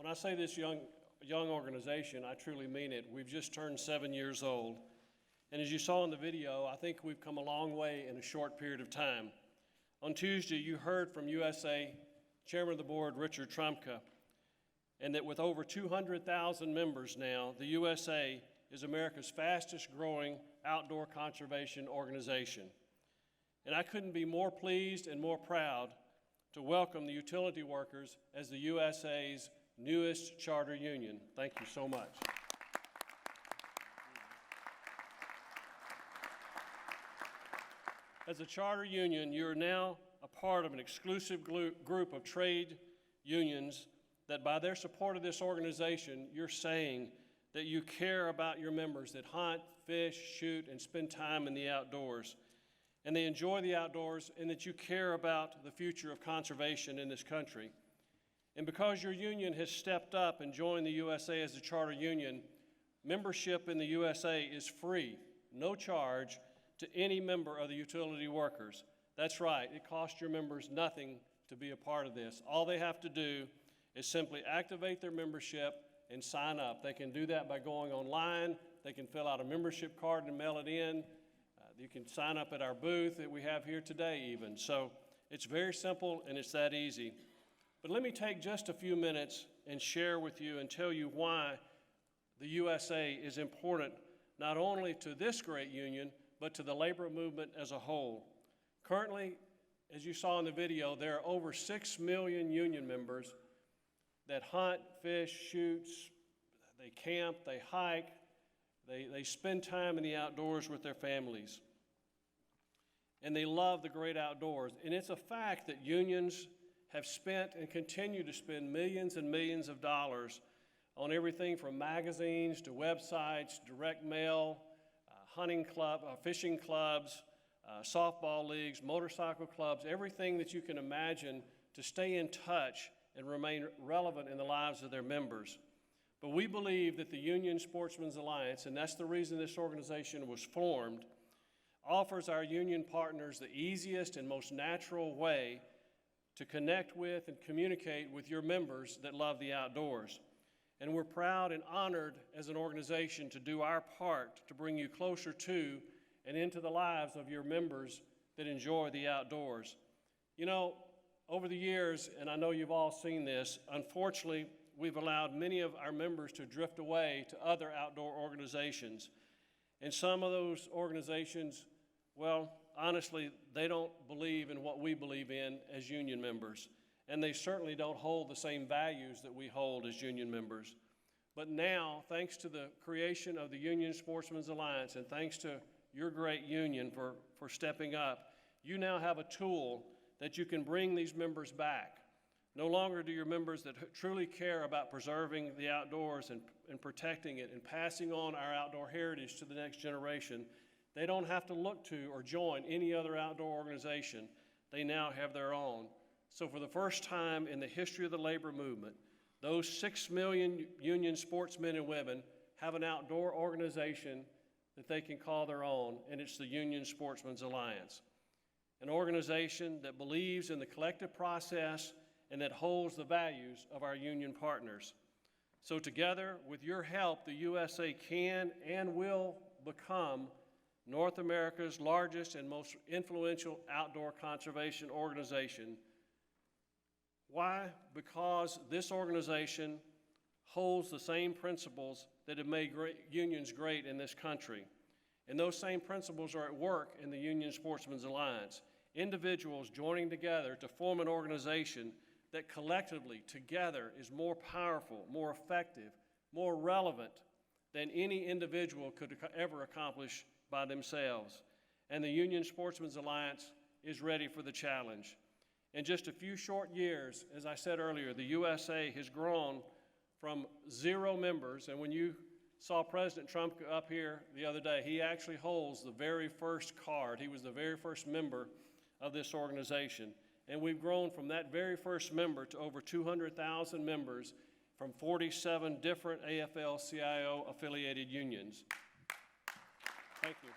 When I say this young organization, I truly mean it. We've just turned 7 years old. And as you saw in the video, I think we've come a long way in a short period of time. On Tuesday, you heard from USA Chairman of the Board, Richard Trumka, and that with over 200,000 members now, the USA is America's fastest growing outdoor conservation organization. And I couldn't be more pleased and more proud to welcome the utility workers as the USA's newest charter union. Thank you so much. As a charter union, you're now a part of an exclusive group of trade unions that by their support of this organization, you're saying that you care about your members that hunt, fish, shoot, and spend time in the outdoors. And they enjoy the outdoors, and that you care about the future of conservation in this country. And because your union has stepped up and joined the USA as a charter union, membership in the USA is free, no charge, to any member of the utility workers. That's right, it costs your members nothing to be a part of this. All they have to do is simply activate their membership and sign up. They can do that by going online. They can fill out a membership card and mail it in. You can sign up at our booth that we have here today even. So it's very simple and it's that easy. But let me take just a few minutes and share with you and tell you why the USA is important not only to this great union, but to the labor movement as a whole. Currently, as you saw in the video, there are over 6 million union members that hunt, fish, shoot, they camp, they hike, they spend time in the outdoors with their families. And they love the great outdoors. And it's a fact that unions have spent and continue to spend millions and millions of dollars on everything from magazines to websites, direct mail, hunting club, fishing clubs, softball leagues, motorcycle clubs, everything that you can imagine to stay in touch and remain relevant in the lives of their members. But we believe that the Union Sportsmen's Alliance, and that's the reason this organization was formed, offers our union partners the easiest and most natural way to connect with and communicate with your members that love the outdoors. And we're proud and honored as an organization to do our part to bring you closer to and into the lives of your members that enjoy the outdoors. You know, over the years, and I know you've all seen this, unfortunately, we've allowed many of our members to drift away to other outdoor organizations. And some of those organizations, well, honestly, they don't believe in what we believe in as union members. And they certainly don't hold the same values that we hold as union members. But now, thanks to the creation of the Union Sportsmen's Alliance and thanks to your great union for stepping up, you now have a tool that you can bring these members back. No longer do your members that truly care about preserving the outdoors and protecting it and passing on our outdoor heritage to the next generation, they don't have to look to or join any other outdoor organization. They now have their own. So for the first time in the history of the labor movement, those 6 million union sportsmen and women have an outdoor organization that they can call their own, and it's the Union Sportsmen's Alliance. An organization that believes in the collective process and that holds the values of our union partners. So together, with your help, the USA can and will become North America's largest and most influential outdoor conservation organization. Why? Because this organization holds the same principles that have made unions great in this country. And those same principles are at work in the Union Sportsmen's Alliance. Individuals joining together to form an organization that collectively, together, is more powerful, more effective, more relevant than any individual could ever accomplish by themselves. And the Union Sportsmen's Alliance is ready for the challenge. In just a few short years, as I said earlier, the USA has grown from 0 members, and when you saw President Trump up here the other day, he actually holds the very first card. He was the very first member of this organization. And we've grown from that very first member to over 200,000 members from 47 different AFL-CIO affiliated unions. Thank you.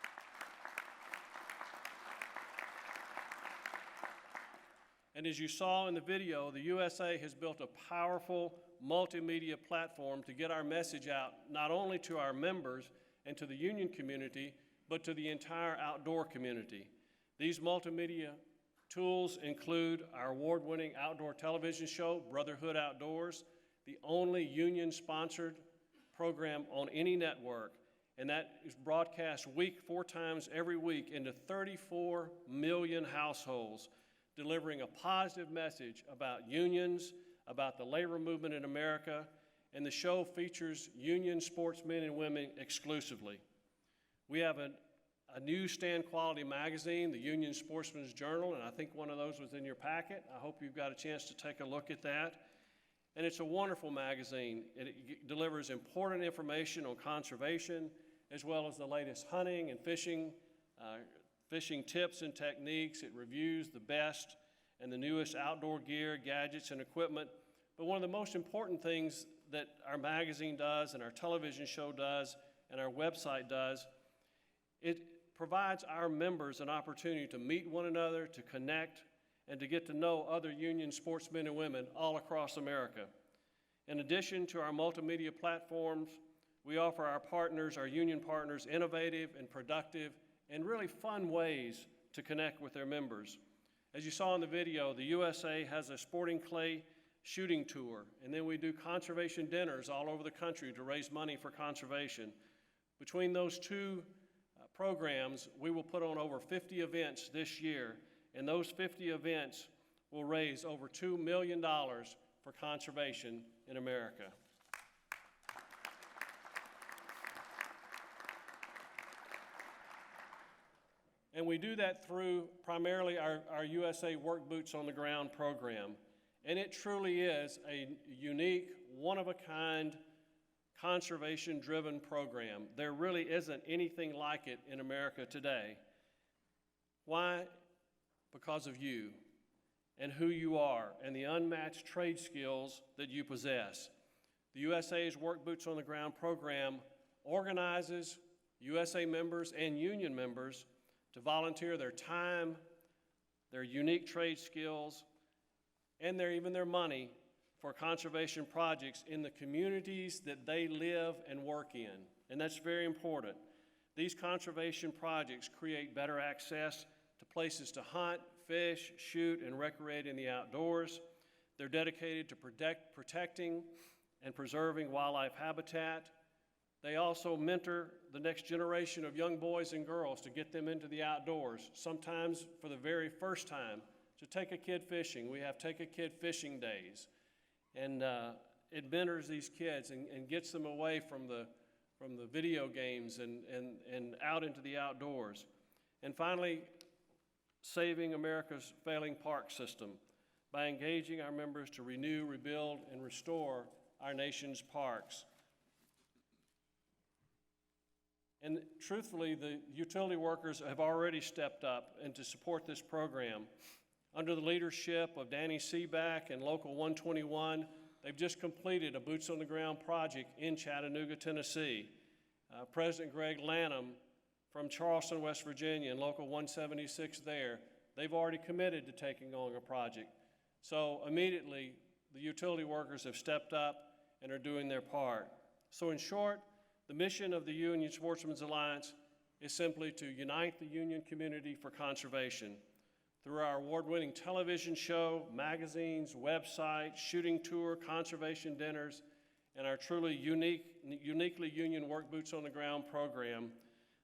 And as you saw in the video, the USA has built a powerful, multimedia platform to get our message out not only to our members and to the union community, but to the entire outdoor community. These multimedia tools include our award-winning outdoor television show, Brotherhood Outdoors, the only union-sponsored program on any network, and that is broadcast 4 times every week into 34 million households, delivering a positive message about unions, about the labor movement in America, and the show features union sportsmen and women exclusively. We have a newsstand quality magazine, the Union Sportsman's Journal, and I think one of those was in your packet. I hope you've got a chance to take a look at that. And it's a wonderful magazine. It delivers important information on conservation, as well as the latest hunting and fishing tips and techniques. It reviews the best and the newest outdoor gear, gadgets, and equipment. But one of the most important things that our magazine does, and our television show does, and our website does, it provides our members an opportunity to meet one another, to connect, and to get to know other union sportsmen and women all across America. In addition to our multimedia platforms, we offer our partners, our union partners, innovative and productive and really fun ways to connect with their members. As you saw in the video, the USA has a sporting clay shooting tour, and then we do conservation dinners all over the country to raise money for conservation. Between those two programs, we will put on over 50 events this year, and those 50 events will raise over $2 million for conservation in America. And we do that through primarily our USA Work Boots on the Ground program. And it truly is a unique, one-of-a-kind, conservation-driven program. There really isn't anything like it in America today. Why? Because of you and who you are and the unmatched trade skills that you possess. The USA's Work Boots on the Ground program organizes USA members and union members to volunteer their time, their unique trade skills, and even their money for conservation projects in the communities that they live and work in. And that's very important. These conservation projects create better access to places to hunt, fish, shoot, and recreate in the outdoors. They're dedicated to protecting and preserving wildlife habitat. They also mentor the next generation of young boys and girls to get them into the outdoors, sometimes for the very first time, to take a kid fishing. We have Take a Kid Fishing Days. And it mentors these kids and gets them away from the video games and out into the outdoors. And finally, saving America's failing park system by engaging our members to renew, rebuild, and restore our nation's parks. And truthfully, the utility workers have already stepped up and to support this program. Under the leadership of Danny Seaback and Local 121, they've just completed a Boots on the Ground project in Chattanooga, Tennessee. President Greg Lanham from Charleston, West Virginia, and Local 176 there, they've already committed to taking on a project. So immediately, the utility workers have stepped up and are doing their part. So in short, the mission of the Union Sportsmen's Alliance is simply to unite the union community for conservation. Through our award-winning television show, magazines, website, shooting tour, conservation dinners, and our truly uniquely union Work Boots on the Ground program,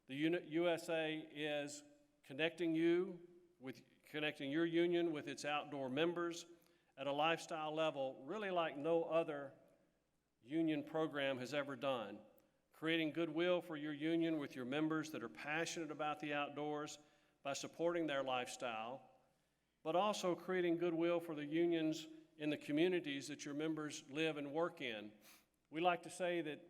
the USA is connecting your union with its outdoor members at a lifestyle level really like no other union program has ever done. Creating goodwill for your union with your members that are passionate about the outdoors by supporting their lifestyle, but also creating goodwill for the unions in the communities that your members live and work in. We like to say that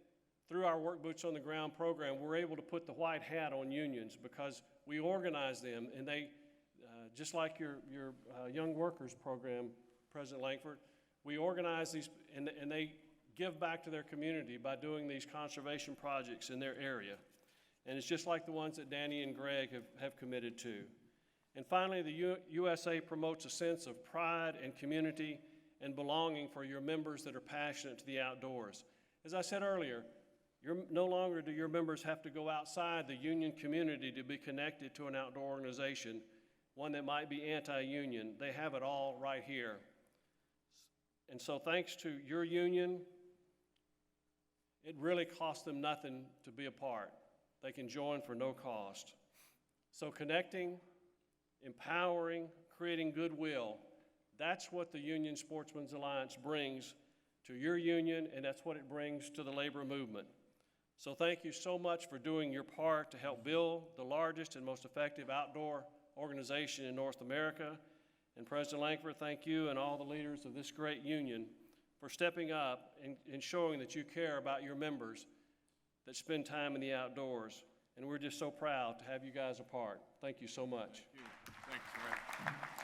through our Work Boots on the Ground program, we're able to put the white hat on unions because we organize them, and they, just like your Young Workers program, President Langford, we organize these, and they give back to their community by doing these conservation projects in their area. And it's just like the ones that Danny and Greg have committed to. And finally, the USA promotes a sense of pride and community and belonging for your members that are passionate to the outdoors. As I said earlier, no longer do your members have to go outside the union community to be connected to an outdoor organization, one that might be anti-union. They have it all right here. And so thanks to your union, it really costs them nothing to be a part. They can join for no cost. So connecting, empowering, creating goodwill, that's what the Union Sportsmen's Alliance brings to your union, and that's what it brings to the labor movement. So thank you so much for doing your part to help build the largest and most effective outdoor organization in North America. And President Langford, thank you and all the leaders of this great union for stepping up and showing that you care about your members that spend time in the outdoors. And we're just so proud to have you guys a part. Thank you so much. Thank you. Thanks, Ray.